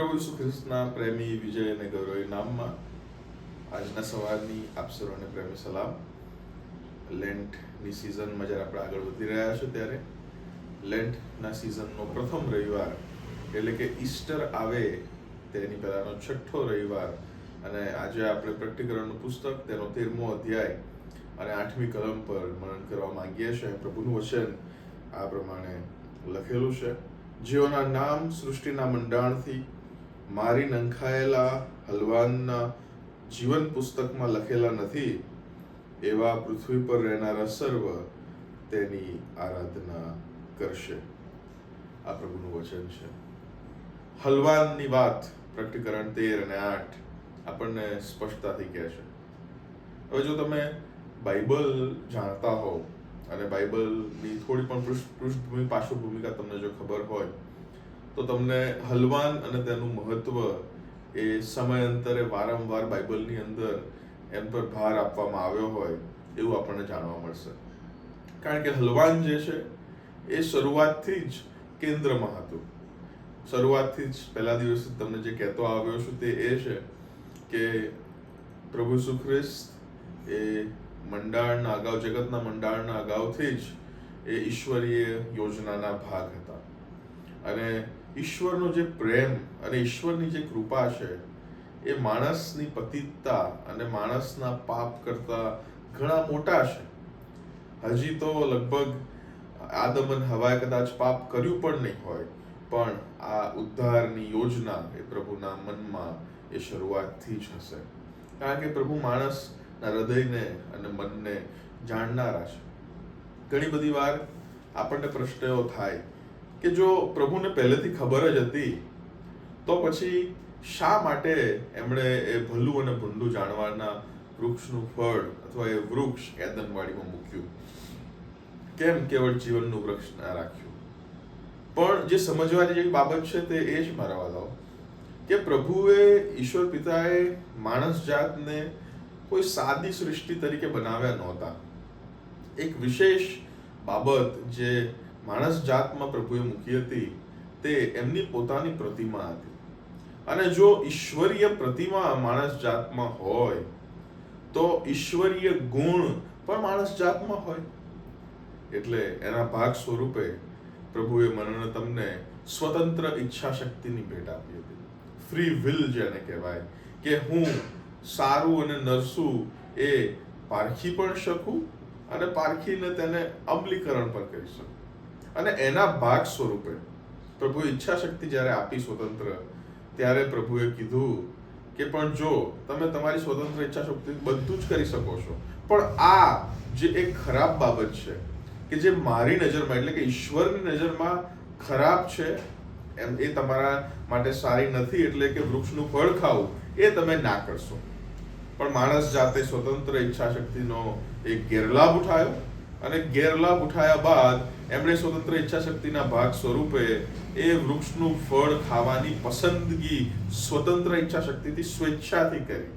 પ્રભુ ઈસુ ખ્રિસ્તના પ્રેમી વિજય અને ગૌરવી નામમાં આજના સવારની આપ સર્વને પ્રેમી સલામ. લેન્ટની સિઝનમાં જ્યારે આપણે આગળ વધી રહ્યા છે ત્યારે લેન્ટના સિઝનનો પ્રથમ રવિવાર એટલે કે ઈસ્ટર આવે તેની પહેલાનો છઠ્ઠો રવિવાર અને આજે આપણે પ્રકટીકરણનું પુસ્તક તેનો 13મો અધ્યાય અને 8મી કલમ પર મનન કરવા માંગીએ છીએ. પ્રભુનું વચન આ પ્રમાણે લખેલું છે: જેઓના નામ સૃષ્ટિના મંડાણથી મારી નંખાયેલા હલવાનના જીવન પુસ્તકમાં લખેલા નથી, એવા પૃથ્વી પર રહેનારા સર્વ તેની આરાધના કરશે. આ પ્રભુનું વચન છે. હલવાનની વાત પ્રકટીકરણ 13 અને 8 આપણને સ્પષ્ટતાથી કહે છે. હવે જો તમે બાઇબલ જાણતા હોવ અને બાઇબલની થોડી પણ પૃષ્ઠભૂમિ પાર્શ્વભૂમિકા તમને જો ખબર હોય તો તમને હલવાન અને તેનું મહત્વ એ સમયાંતરે વારંવાર બાઇબલની અંદર એમ પર ભાર આપવામાં આવ્યો હોય એવું આપણને જાણવા મળશે. કારણ કે હલવાન જે છે એ શરૂઆતથી જ કેન્દ્રમાં હતું. શરૂઆતથી જ પહેલા દિવસથી તમને જે કહેતો આવ્યો છું તે એ છે કે પ્રભુ ઈસુ ખ્રિસ્ત એ મંડાણના અગાઉ, જગતના મંડાણના અગાઉથી જ એ ઈશ્વરીય યોજનાના ભાગ હતા. અને ઈશ્વરનો જે પ્રેમ અને ઈશ્વરની જે કૃપા છે એ માણસની પતિતતા અને માણસના પાપ કરતા ઘણા મોટા છે. હજી તો લગભગ આદમ અને હવાએ કદાચ પાપ કર્યું પણ નહીં હોય, પણ આ ઉદ્ધારની યોજના એ પ્રભુના મનમાં એ શરૂઆતથી જ હશે. કારણ કે પ્રભુ માણસના હૃદયને અને મનને જાણનારા છે. ઘણી બધી વાર આપણને પ્રશ્ન એવો થાય કે જો પ્રભુને પહેલેથી ખબર જ હતી તો પછી શા માટે એમણે એ ભલું અને ભૂંડું જાણવાના વૃક્ષનું ફળ અથવા એ વૃક્ષ એદનવાડીમાં મૂક્યું? કેમ કેવળ જીવનનું વૃક્ષ ના રાખ્યું? પણ જે સમજવાની જે બાબત છે તે એ જ મારા વાલાઓ કે પ્રભુએ, ઈશ્વર પિતાએ માણસ જાતને કોઈ સાદી સૃષ્ટિ તરીકે બનાવ્યા નહોતા. એક વિશેષ બાબત જે માણસ જાતમાં પ્રભુએ મૂકી હતી તે એમની પોતાની પ્રતિમા હતી. અને જો ઈશ્વરીય પ્રતિમા માણસ જાતમાં હોય તો ઈશ્વરીય ગુણ પણ માણસ જાતમાં હોય. એટલે એના ભાગ સ્વરૂપે પ્રભુએ મને તમને સ્વતંત્ર ઈચ્છા શક્તિની ભેટ આપી હતી. ફ્રી વિલ જેને કહેવાય કે હું સારું અને નરસું એ પારખી પણ શકું અને પારખીને તેને અમલીકરણ પણ કરી શકું. અને એના ભાગ સ્વરૂપે પ્રભુએ ઈચ્છા શક્તિ જ્યારે આપી સ્વતંત્ર, ત્યારે પ્રભુએ કીધું કે પણ જો તમે તમારી સ્વતંત્ર ઈચ્છા શક્તિ બધું જ કરી શકો છો, પણ આ જે એક ખરાબ બાબત છે કે જે મારી નજરમાં એટલે કે ઈશ્વરની નજરમાં ખરાબ છે, એમ એ તમારા માટે સારી નથી, એટલે કે વૃક્ષનું ફળ ખાવું એ તમે ના કરશો. પણ માણસ જાતે સ્વતંત્ર ઈચ્છા શક્તિનો એક ગેરલાભ ઉઠાયો અને ગેરલાભ ઉઠાયા બાદ એમણે સ્વતંત્ર ઈચ્છા શક્તિના ભાગ સ્વરૂપે એ વૃક્ષનું ફળ ખાવાની પસંદગી સ્વતંત્ર ઈચ્છા શક્તિથી, સ્વેચ્છાથી કરી.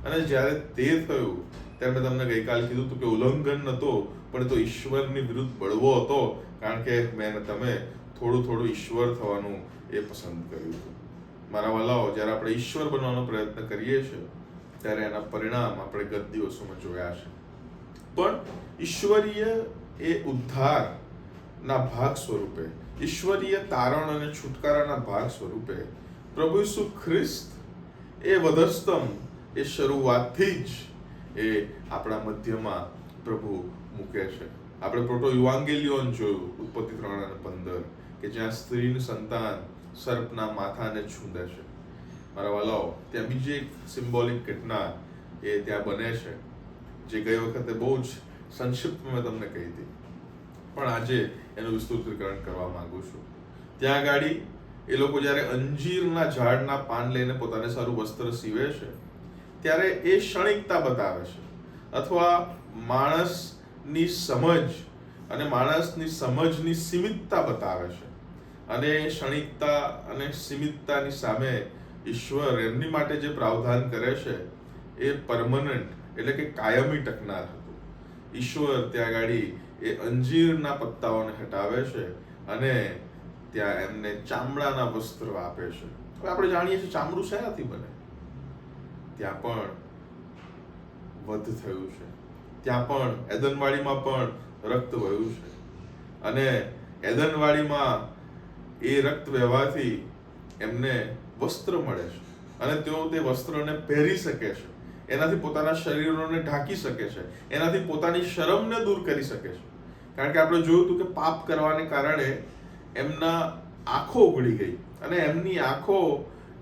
અને જ્યારે તે થયું ત્યારે મેં તમને ગઈકાલ કીધું હતું કે ઉલ્લંઘન નહોતો, પણ તો ઈશ્વરની વિરુદ્ધ બળવો હતો. કારણ કે તમે થોડું ઈશ્વર થવાનું એ પસંદ કર્યું હતું. મારા વાલાઓ, જ્યારે આપણે ઈશ્વર બનવાનો પ્રયત્ન કરીએ છીએ ત્યારે એના પરિણામ આપણે ગત દિવસોમાં જોયા છે. પણ ઈશ્વરીય એ ઉદ્ધારના ભાગ સ્વરૂપે, ઈશ્વરીય તારણ અને છુટકારાના ભાગ સ્વરૂપે પ્રભુ ઈસુ ખ્રિસ્ત એ વધસ્તંભ એ શરૂઆતથી જ એ આપણા મધ્યમાં પ્રભુ મૂકે છે. આપણે પ્રોટો યુવાંગેલિયોન જોયું, ઉત્પત્તિ 3 અને 15, કે જ્યાં સ્ત્રીનું સંતાન સર્પના માથાને છૂંદે છે. મારા વાલાઓ, ત્યાં બીજી એક સિમ્બોલિક ઘટના એ ત્યાં બને છે જે ગઈ વખતે બહુ જ સંક્ષિપ્તમાં મેં તમને કહી હતી, પણ આજે એનું વિસ્તૃતીકરણ કરવા માંગુ છું. ત્યાં ગાડી એ લોકો જ્યારે અંજીરના ઝાડના પાન લઈને પોતાને સારું વસ્ત્ર સીવે છે ત્યારે એ ક્ષણિકતા બતાવે છે, અથવા માણસની સમજ અને માણસની સમજની સીમિતતા બતાવે છે. અને ક્ષણિકતા અને સીમિતતાની સામે ઈશ્વર એમની માટે જે પ્રાવધાન કરે છે એ પરમનન્ટ એટલે કે કાયમી ટકનાર હતું. ઈશ્વર ત્યાં ગાડી એ અંજીરના પત્તાઓને હટાવે છે અને ત્યાં એમને ચામડાના વસ્ત્ર આપે છે. હવે આપણે જાણીએ છીએ ચામડું શેનાથી બને. ત્યાં પણ વધ થયું છે, ત્યાં પણ એદનવાડીમાં પણ રક્ત વહ્યું છે, અને એદનવાડીમાં એ રક્ત વહેવાથી એમને વસ્ત્ર મળે છે, અને તેઓ તે વસ્ત્રને પહેરી શકે છે, એનાથી પોતાના શરીરોને ઢાંકી શકે છે, એનાથી પોતાની શરમને દૂર કરી શકે છે. કારણ કે આપણે જોયું હતું કે પાપ કરવાને કારણે એમના આંખો ઉઘડી ગઈ, અને એમની આંખો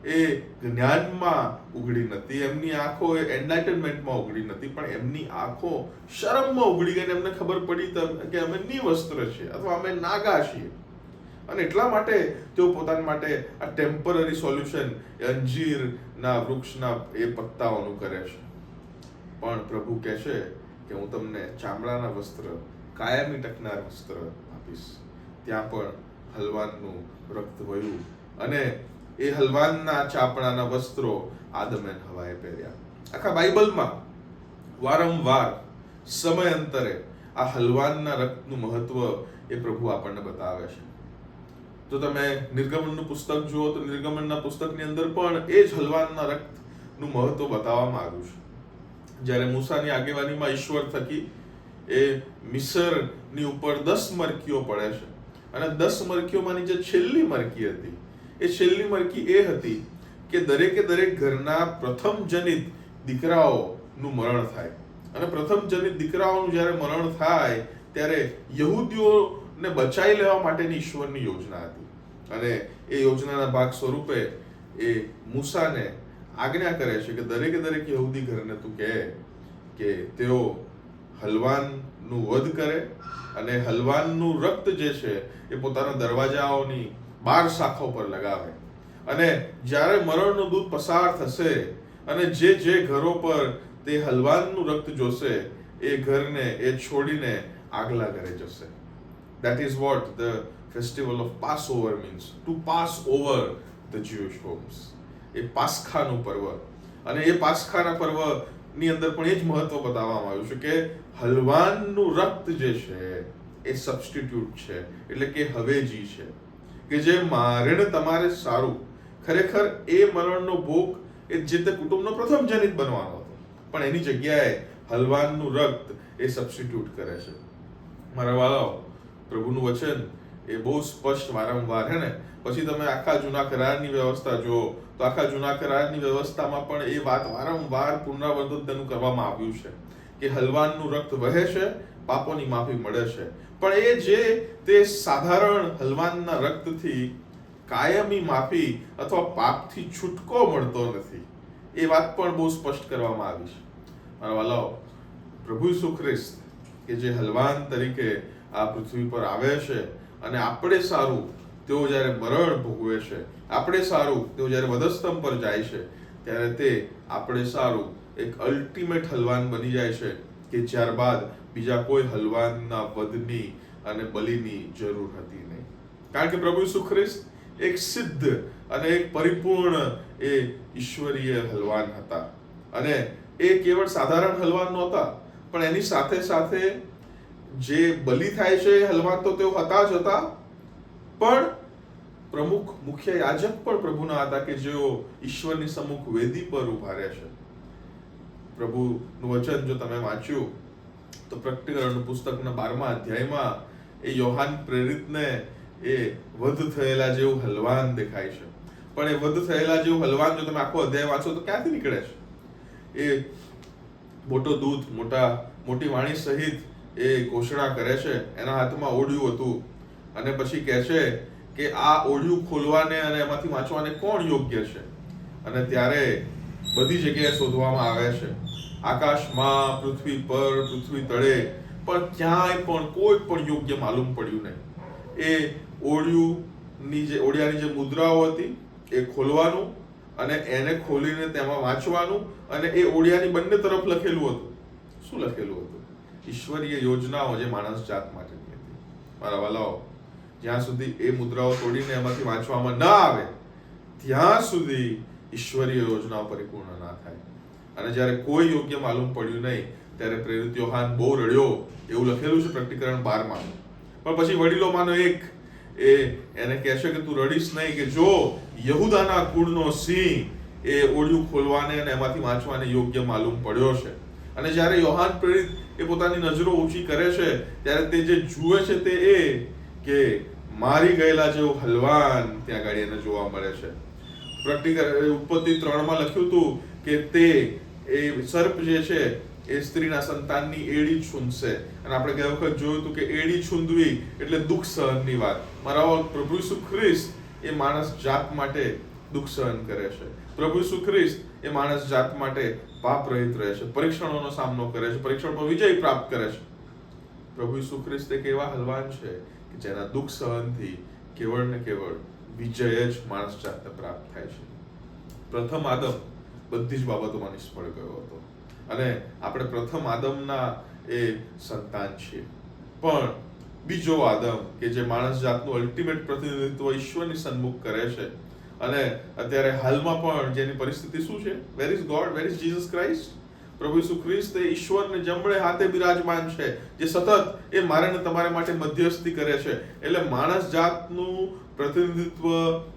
એ જ્ઞાનમાં ઉઘડી નથી, એમની આંખો એ એન્લાઇટનમેન્ટમાં ઉઘડી નથી, પણ એમની આંખો શરમમાં ઉઘડી ગઈ. એમને ખબર પડી કે અમે નિવસ્ત્ર છીએ અથવા અમે નાગા છીએ, અને એટલા માટે તેઓ પોતાના માટે આ ટેમ્પરરી સોલ્યુશન અંજીરના વૃક્ષના એ પત્તાઓનું કરે છે. પણ પ્રભુ કહે છે કે હું તમને ચામડાના વસ્ત્ર, કાયમી ટકનાર વસ્ત્ર આપીશ. ત્યાં પણ હલવાનનું રક્ત વહ્યું, અને એ હલવાનના ચાપડાના વસ્ત્રો આદમ એન્ડ હવાએ પહેર્યા. આખા બાઇબલમાં વારંવાર સમયાંતરે આ હલવાનના રક્તનું મહત્વ એ પ્રભુ આપણને બતાવે છે. તો તમે નિર્ગમનનું પુસ્તક જુઓ તો નિર્ગમનના પુસ્તકની અંદર પણ એ જ હલવાનના રક્તનું મહત્વ બતાવવામાં આવ્યું છે. જ્યારે મૂસાની આગેવાનીમાં ઈશ્વર થકી એ મિસરની ઉપર 10 મરકીઓ પડે છે, અને 10 મરકીઓમાંની જે છેલ્લી મરકી હતી, એ છેલ્લી મરકી એ હતી કે દરેકે દરેક ઘરના પ્રથમ જનિત દીકરાઓનું મરણ થાય. અને પ્રથમ જનિત દીકરાઓનું જ્યારે મરણ થાય ત્યારે યહૂદીઓને બચાવી લેવા માટેની ઈશ્વરની યોજના હતી, અને એ યોજનાના ભાગ સ્વરૂપે એ મૂસાને આજ્ઞા કરે છે કે દરેકે દરેક યહૂદી ઘરને તું કહે કે તેઓ હલવાનનું વધ કરે, અને હલવાનનું રક્ત જે છે એ પોતાના દરવાજાઓની 12 શાખા પર લગાવે, અને જ્યારે મરણનો દૂત પસાર થશે અને જે ઘરો પર તે હલવાનનું રક્ત જોશે એ ઘરને એ છોડીને આગલા ઘરે જશે. That is what the festival of Passover means, to pass over the Jewish homes. એ પાસ્ખાનું પર્વ, અને એ પાસ્ખાના પર્વની અંદર પણ એ જ મહત્વ બતાવવામાં આવ્યું છે કે હલવાનનું રક્ત જે છે એ સબસ્ટિટ્યુટ છે, એટલે કે હવેજી છે, કે જે મારે તમારે સારું. ખરેખર એ મરણનો ભોગ એ જે તે કુટુંબનો પ્રથમ જનિત બનવાનો હતો, પણ એની જગ્યાએ હલવાનનું રક્ત એ સબસ્ટિટ્યુટ કરે છે. મારા વાલાઓ, પ્રભુનું વચન એ બહુ સ્પષ્ટ વારંવાર હે ને. પછી તમે આખા જૂના કરારની વ્યવસ્થા જુઓ તો આખા જૂના કરારની વ્યવસ્થામાં પણ એ વાત વારંવાર પુનરાવર્તન તેનું કરવામાં આવ્યું છે કે હલવાનનું રક્ત વહે છે, પાપોની માફી મળે છે, પણ એ જે તે સાધારણ હલવાનના રક્તથી કાયમી માફી અથવા પાપથી છૂટકો મળતો નથી. એ વાત પણ બહુ સ્પષ્ટ કરવામાં આવી છે. મારા વાલાઓ, પ્રભુ ઈસુ ખ્રિસ્ત કે જે હલવાન તરીકે આ પૃથ્વી પર આવે છે, અને આપણે સારું તેઓ જ્યારે મરણ ભોગવે છે, આપણે સારું તેઓ જ્યારે વધસ્તંભ પર જાય છે, ત્યારે તે આપણે સારું એક અલ્ટિમેટ હલવાન બની જાય છે કે ત્યારબાદ બીજા કોઈ હલવાનના વધની અને બલિની જરૂર હતી નહીં. કારણ કે પ્રભુ ઈસુ ખ્રિસ્ત એક સિદ્ધ અને એક પરિપૂર્ણ એ ઈશ્વરીય હલવાન હતા, અને એ કેવળ સાધારણ હલવાન નહોતા, પણ એની સાથે સાથે જે બલિ થાય છે હલવાન તો તેઓ હતા જ હતા, પણ પ્રમુખ મુખ્ય યાજક પણ પ્રભુના હતા કે જેઓ ઈશ્વરની સમ્મુખ વેદી પર ઉભા રહે છે. પ્રભુનું વચન જો તમે વાંચ્યું તો પ્રકટીકરણનું પુસ્તકના 12મા અધ્યાયમાં એ યોહાન પ્રેરિતને એ વધ થયેલા જેવું હલવાન દેખાય છે. પણ એ વધ થયેલા જેવું હલવાન જો તમે આખો અધ્યાય વાંચો તો ક્યાંથી નીકળે છે? એ મોટો દૂત મોટી વાણી સહિત એ ઘોષણા કરે છે. એના હાથમાં ઓઢિયું હતું, અને પછી કહે છે કે આ ઓઢિયું ખોલવાને અને એમાંથી વાંચવાને કોણ યોગ્ય છે? અને ત્યારે બધી જગ્યાએ શોધવામાં આવે છે, આકાશમાં, પૃથ્વી પર, પૃથ્વી તળે, પણ ક્યાંય પણ કોઈ પણ યોગ્ય માલુમ પડ્યું નહીં. એ ઓઢિયાની જે મુદ્રાઓ હતી એ ખોલવાનું, અને એને ખોલીને તેમાં વાંચવાનું, અને એ ઓઢિયાની બંને તરફ લખેલું હતું. શું લખેલું હતું? ઈશ્વરીય યોજનાઓ જે માણસ જાત માટેની હતી. મારા વાલાઓ, જ્યાં સુધી એ મુદ્રાઓ તોડીને એમાંથી વાંચવામાં ન આવે ત્યાં સુધી ઈશ્વરીય યોજનાઓ પરિપૂર્ણ ના થાય. અને જ્યારે કોઈ યોગ્ય માલુમ પડ્યું નહીં ત્યારે પ્રેરિત યોહાન બહુ રડ્યો, એવું લખેલું છે પ્રકટીકરણ 12માં. પણ પછી વડીલોમાંનો એક એને કહેશે કે તું રડીશ નહીં, કે જો યહૂદાના કુળનો સિંહ એ ઓળિયું ખોલવાને અને એમાંથી વાંચવાને યોગ્ય માલુમ પડ્યો છે. અને જ્યારે યોહાન પ્રેરિત એ પોતાની નજરો ઊંચી કરે છે ત્યારે તે જે જુએ છે તે એ કે મારી ગયેલા જેવો હલવાન ત્યાં આગળ એને જોવા મળે છે. ઉત્પત્તિ 3 લખ્યું હતું કે તે એ સર્પ જે છે એ સ્ત્રીના સંતાનની એડી છૂંદશે. અને આપણે ગયા વખત જોયું હતું કે એડી છૂંદવી એટલે દુઃખ સહનની વાત. મારા પ્રભુ ઈસુ ખ્રિસ્ત એ માણસ જાત માટે દુઃખ સહન કરે છે. પ્રભુ ઈસુ ખ્રિસ્ત એ માણસ જાત માટે પાપ રહિત રહે છે, પરીક્ષણોનો સામનો કરે છે, પરીક્ષણ પર વિજય પ્રાપ્ત કરે છે. પ્રભુ ઈસુ ખ્રિસ્ત એક એવા હલવાન છે કે જેના દુઃખ સહનથી કેવળ ને કેવળ વિજય જ માણસ જાતને પ્રાપ્ત થાય છે. પ્રથમ આદમ બધી જ બાબતોમાં નિષ્ફળ ગયો હતો અને આપણે પ્રથમ આદમના એ સંતાન છીએ. પણ બીજો આદમ કે જે માણસ જાતનું અલ્ટિમેટ પ્રતિનિધિત્વ ઈશ્વરની સન્મુખ કરે છે, અને અત્યારે હાલમાં પણ જેની પરિસ્થિતિ શું છે, where is God, where is Jesus Christ? પ્રભુ ઈસુ ખ્રિસ્ત એ ઈશ્વરને જમણે હાથે બિરાજમાન છે, જે સતત એ મારે ને તમારે માટે મધ્યસ્થી કરે છે. એટલે માણસ જાતનું પ્રતિનિધિત્વ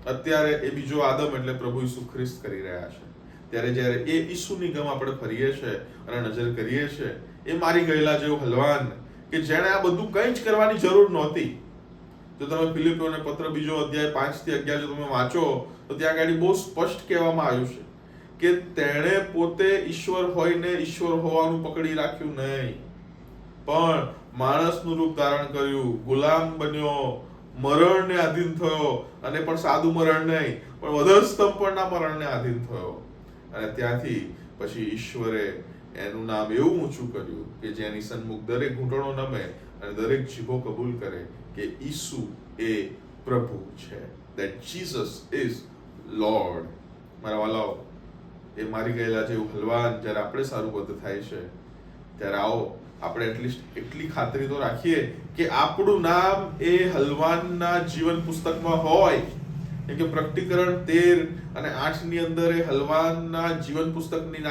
અત્યારે એ બીજો આદમ એટલે પ્રભુ ઈસુ ખ્રિસ્ત કરી રહ્યા છે. ત્યારે જ્યારે એ ઈસુની ગમ આપણે ફરીએ છીએ અને નજર કરીએ છીએ, એ મારી ગયેલા જેવો હલવાન કે જેણે આ બધું કંઈ જ કરવાની જરૂર નહોતી. જો તમે ફિલિપીઓને પત્ર 2 અધ્યાય 5 થી 11 જો તમે વાંચો તો ત્યાં આગળ બહુ સ્પષ્ટ કહેવામાં આવ્યું છે કે તેણે પોતે ઈશ્વર હોઈને ઈશ્વર હોવાનું પકડી રાખ્યું નહીં, પણ માણસનું રૂપ ધારણ કર્યું, ગુલામ બન્યો, મરણને આધીન થયો, અને પણ સાદું મરણ નહીં પણ વધસ્તંભના મરણને આધીન થયો. અને ત્યાંથી પછી ઈશ્વરે એનું નામ એવું ઊંચું કર્યું કે જેની સન્મુખ દરેક ઘૂંટણો નમે અને દરેક જીભો કબૂલ કરે કે ઈસુ એ પ્રભુ છે. That Jesus is Lord. મારા વાલાઓ, એ મારી ગયેલા જેવું હલવાન જ્યારે આપણે સારુબદ્ધ થાય છે ત્યારે આવો આપણે એટલીસ્ટ એટલી ખાતરી તો રાખીએ કે આપણું નામ એ હલવાનના જીવન પુસ્તકમાં હોય. કેમ કે પ્રકટીકરણ 13 અને 8 ની અંદર એ હલવાનના જીવન પુસ્તકની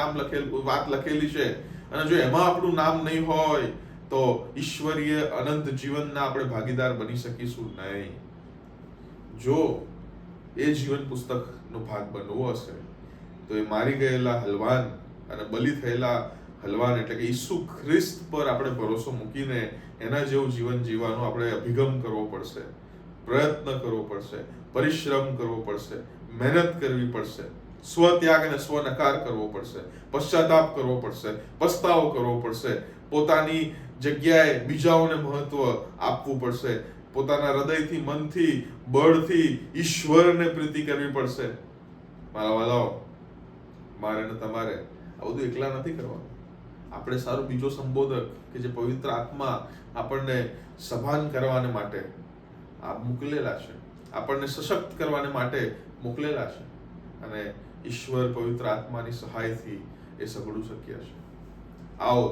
વાત લખેલી છે. અને જો એમાં આપણું નામ નહીં હોય તો ઈશ્વરીય અનંત જીવનના આપણે ભાગીદાર બની શકીશું નહીં. જો એ જીવન પુસ્તકનો ભાગ બનવો હશે તો એ મારી ગયેલા હલવાન અને બલિ થયેલા હલવાન એટલે કે ઈસુ ખ્રિસ્ત પર આપણે ભરોસો મૂકીને એના જેવું જીવન જીવવાનો આપણે અભિગમ કરવો પડશે, પ્રયત્ન કરવો પડશે, પરિશ્રમ કરવો પડશે, મહેનત કરવી પડશે, સ્વત્યાગ અને સ્વનકાર કરવો પડશે, પશ્ચાતાપ કરવો પડશે, પસ્તાવો કરવો પડશે, પોતાની જગ્યાએ બીજાઓને મહત્વ આપવું પડશે, પોતાના હૃદયથી, મનથી, બળથી ઈશ્વરને પ્રીતિ કરવી પડશે. મારા વાલાઓ, મારે ને તમારે આ બધું એકલા નથી કરવાનું. આપણે સારું બીજો સંબોધક કે જે પવિત્ર આત્મા આપણને સભાન કરવાને માટે આ મોકલેલા છે, આપણને સશક્ત કરવાને માટે મોકલેલા છે, અને ઈશ્વર પવિત્ર આત્માની સહાયથી એ સઘળું શક્ય છે. આવો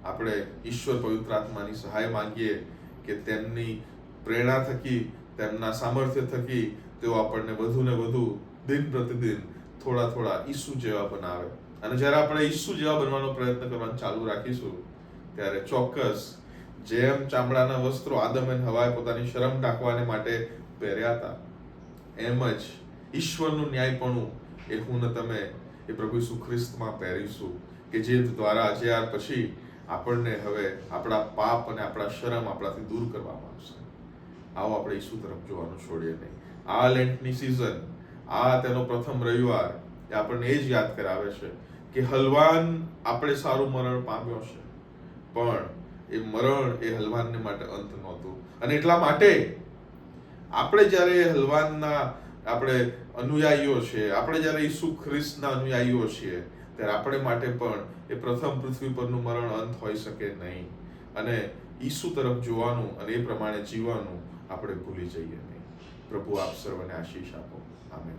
આપણે ઈશ્વર પવિત્ર આત્માની સહાય માંગીએ કે તેમની પ્રેરણા થકી, તેમના સામર્થ્ય થકી તેઓ આપણને વધુ ને વધુ દિન પ્રતિદિન થોડા થોડા ઈસુ જેવા બનાવે. અને જ્યારે આપણે ઈસુ જેવા બનવાનો પ્રયત્ન કરવાનું ચાલુ રાખીશું ત્યારે ચોક્કસ જેમ ચામડાના વસ્ત્રો આદમ અને હવાએ પોતાની શરમ ઢાંકવાને માટે પહેર્યા હતા, એમ જ ઈશ્વરનું ન્યાયપણું એ હું ને તમે એ પ્રભુ ઈસુ ખ્રિસ્તમાં પહેરીશું, કે જે દ્વારા જ્યાર પછી આપણને હવે આપણા પાપ અને આપણા શરમ આપણાથી દૂર કરવામાં આવશે. આવો આપણે ઈસુ તરફ જોવાનું છોડીએ નહીં. આ લેન્ટની સિઝન, આ તેનો પ્રથમ રવિવાર એ આપણને એ જ યાદ કરાવે છે કે હલવાન આપણે સારું મરણ પામ્યો છે, પણ એ મરણ એ હલવાનને માટે અંત નહોતું. અને એટલા માટે આપણે જ્યારે હલવાનના આપણે અનુયાયીઓ છીએ, આપણે જ્યારે ઈસુ ખ્રિસ્તના અનુયાયીઓ છીએ, ત્યારે આપણે માટે પણ એ પ્રથમ પૃથ્વી પરનું મરણ અંત હોઈ શકે નહીં. અને ઈસુ તરફ જોવાનું અને એ પ્રમાણે જીવવાનું આપણે ભૂલી જઈએ નહીં. પ્રભુ આપ સર્વને આશીષ આપો. આમેન.